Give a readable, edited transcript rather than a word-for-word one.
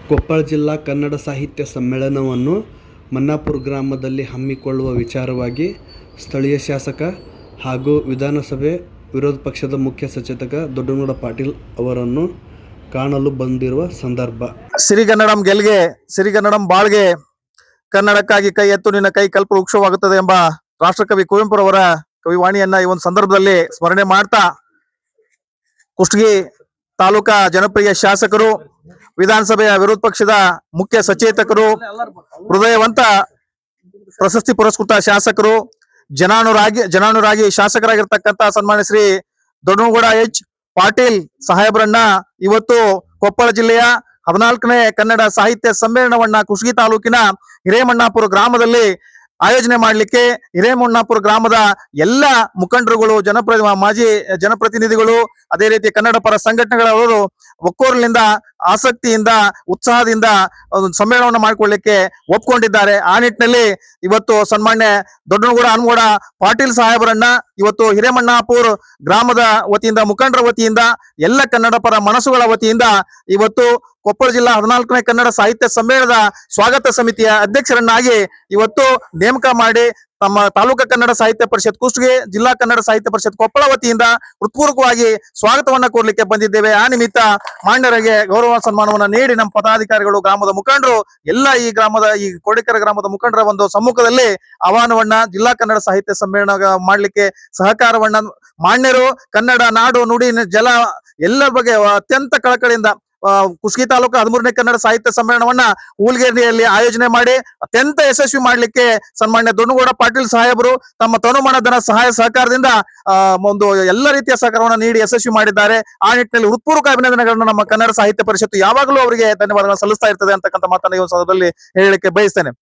ಕೊಪ್ಪಳ ಜಿಲ್ಲಾ ಕನ್ನಡ ಸಾಹಿತ್ಯ ಸಮ್ಮೇಳನವನ್ನು ಮನ್ನಾಪುರ ಗ್ರಾಮದಲ್ಲಿ ಹಮ್ಮಿಕೊಳ್ಳುವ ವಿಚಾರವಾಗಿ ಸ್ಥಳೀಯ ಶಾಸಕ ಹಾಗೂ ವಿಧಾನಸಭೆ ವಿರೋಧ ಪಕ್ಷದ ಮುಖ್ಯ ಸಚೇತಕ ದೊಡ್ಡನಗೌಡ ಪಾಟೀಲ್ ಅವರನ್ನು ಕಾಣಲು ಬಂದಿರುವ ಸಂದರ್ಭ. ಸಿರಿಗನ್ನಡಂ ಗೆಲ್ಗೆ, ಸಿರಿಗನ್ನಡಂ ಬಾಳ್ಗೆ, ಕನ್ನಡಕ್ಕಾಗಿ ಕೈ ಎತ್ತು ನಿನ್ನ ಕೈ ಕಲ್ಪ ವೃಕ್ಷವಾಗುತ್ತದೆ ಎಂಬ ರಾಷ್ಟ್ರಕವಿ ಕುವೆಂಪುರವರ ಕವಿವಾಣಿಯನ್ನ ಈ ಒಂದು ಸಂದರ್ಭದಲ್ಲಿ ಸ್ಮರಣೆ ಮಾಡ್ತಾ, ಕುಷ್ಟಗಿ ತಾಲೂಕಾ ಜನಪ್ರಿಯ ಶಾಸಕರು, ವಿಧಾನಸಭೆಯ ವಿರೋಧ ಪಕ್ಷದ ಮುಖ್ಯ ಸಚೇತಕರು, ಹೃದಯವಂತ ಪ್ರಶಸ್ತಿ ಪುರಸ್ಕೃತ ಶಾಸಕರು, ಜನಾನುರಾಗಿ ಶಾಸಕರಾಗಿರ್ತಕ್ಕಂಥ ಸನ್ಮಾನ್ಯ ಶ್ರೀ ದೊಡ್ಡನಗೌಡ ಎಚ್ ಪಾಟೀಲ್ ಸಾಹೇಬ್ರನ್ನ ಇವತ್ತು ಕೊಪ್ಪಳ ಜಿಲ್ಲೆಯ 14ನೇ ಕನ್ನಡ ಸಾಹಿತ್ಯ ಸಮ್ಮೇಳನವನ್ನ ಕುಷ್ಟಗಿ ತಾಲೂಕಿನ ಹಿರೇಮಣ್ಣಾಪುರ ಗ್ರಾಮದಲ್ಲಿ ಆಯೋಜನೆ ಮಾಡಲಿಕ್ಕೆ ಹಿರೇಮಣ್ಣಾಪುರ ಗ್ರಾಮದ ಎಲ್ಲ ಮುಖಂಡರುಗಳು, ಮಾಜಿ ಜನಪ್ರತಿನಿಧಿಗಳು, ಅದೇ ರೀತಿ ಕನ್ನಡ ಪರ ಸಂಘಟನೆಗಳವರು ಒಕ್ಕೊರಲಿಂದ, ಆಸಕ್ತಿಯಿಂದ, ಉತ್ಸಾಹದಿಂದ ಒಂದು ಸಮ್ಮೇಳನವನ್ನು ಮಾಡಿಕೊಳ್ಳಲಿಕ್ಕೆ ಒಪ್ಕೊಂಡಿದ್ದಾರೆ. ಆ ನಿಟ್ಟಿನಲ್ಲಿ ಇವತ್ತು ಸನ್ಮಾನ್ಯ ದೊಡ್ಡನಗೌಡ ಹನುಮಗೌಡ ಪಾಟೀಲ್ ಸಾಹೇಬರನ್ನ ಇವತ್ತು ಹಿರೇಮಣ್ಣಾಪುರ ಗ್ರಾಮದ ವತಿಯಿಂದ, ಮುಖಂಡರ ವತಿಯಿಂದ, ಎಲ್ಲ ಕನ್ನಡ ಪರ ಮನಸ್ಸುಗಳ ವತಿಯಿಂದ ಇವತ್ತು ಕೊಪ್ಪಳ ಜಿಲ್ಲಾ 14ನೇ ಕನ್ನಡ ಸಾಹಿತ್ಯ ಸಮ್ಮೇಳನದ ಸ್ವಾಗತ ಸಮಿತಿಯ ಅಧ್ಯಕ್ಷರನ್ನಾಗಿ ಇವತ್ತು ನೇಮಕ ಮಾಡಿ ತಮ್ಮ ತಾಲೂಕಾ ಕನ್ನಡ ಸಾಹಿತ್ಯ ಪರಿಷತ್ ಕುಷ್ಟಗಿ, ಜಿಲ್ಲಾ ಕನ್ನಡ ಸಾಹಿತ್ಯ ಪರಿಷತ್ ಕೊಪ್ಪಳ ವತಿಯಿಂದ ಹೃತ್ಪೂರ್ವಕವಾಗಿ ಸ್ವಾಗತವನ್ನ ಕೋರ್ಲಿಕ್ಕೆ ಬಂದಿದ್ದೇವೆ. ಆ ನಿಮಿತ್ತ ಮಾನ್ಯರಿಗೆ ಗೌರವ ಸನ್ಮಾನವನ್ನ ನೀಡಿ ನಮ್ಮ ಪದಾಧಿಕಾರಿಗಳು, ಗ್ರಾಮದ ಮುಖಂಡರು, ಎಲ್ಲ ಈ ಕೋಡಿಕರ ಗ್ರಾಮದ ಮುಖಂಡರ ಒಂದು ಸಮ್ಮುಖದಲ್ಲಿ ಆಹ್ವಾನವನ್ನ ಜಿಲ್ಲಾ ಕನ್ನಡ ಸಾಹಿತ್ಯ ಸಮ್ಮೇಳನ ಮಾಡ್ಲಿಕ್ಕೆ ಸಹಕಾರವನ್ನ ಮಾನ್ಯರು, ಕನ್ನಡ ನಾಡು ನುಡಿ ಜಲ ಎಲ್ಲ ಬಗ್ಗೆ ಅತ್ಯಂತ ಕಳಕಳಿಯಿಂದ ಕುಷ್ಟಗಿ ತಾಲೂಕು 13ನೇ ಕನ್ನಡ ಸಾಹಿತ್ಯ ಸಮ್ಮೇಳನವನ್ನ ಹೂಲ್ಗೇರಿಯಲ್ಲಿ ಆಯೋಜನೆ ಮಾಡಿ ಅತ್ಯಂತ ಯಶಸ್ವಿ ಮಾಡ್ಲಿಕ್ಕೆ ಸನ್ಮಾನ್ಯ ದೊಡ್ಡನಗೌಡ ಪಾಟೀಲ್ ಸಾಹೇಬರು ತಮ್ಮ ತನುಮಾನ ಧನ ಸಹಾಯ ಸಹಕಾರದಿಂದ ಒಂದು ಎಲ್ಲ ರೀತಿಯ ಸಹಕಾರವನ್ನ ನೀಡಿ ಯಶಸ್ವಿ ಮಾಡಿದ್ದಾರೆ. ಆ ನಿಟ್ಟಿನಲ್ಲಿ ಹೃತ್ಪೂರ್ವಕ ಅಭಿನಂದನೆಗಳನ್ನು ನಮ್ಮ ಕನ್ನಡ ಸಾಹಿತ್ಯ ಪರಿಷತ್ತು ಯಾವಾಗಲೂ ಅವರಿಗೆ ಧನ್ಯವಾದಗಳನ್ನು ಸಲ್ಲಿಸ್ತಾ ಇರ್ತದೆ ಅಂತಕ್ಕಂಥ ಮಾತನ್ನ ಈ ಸಂದರ್ಭದಲ್ಲಿ ಹೇಳಲಿಕ್ಕೆ ಬಯಸ್ತೇನೆ.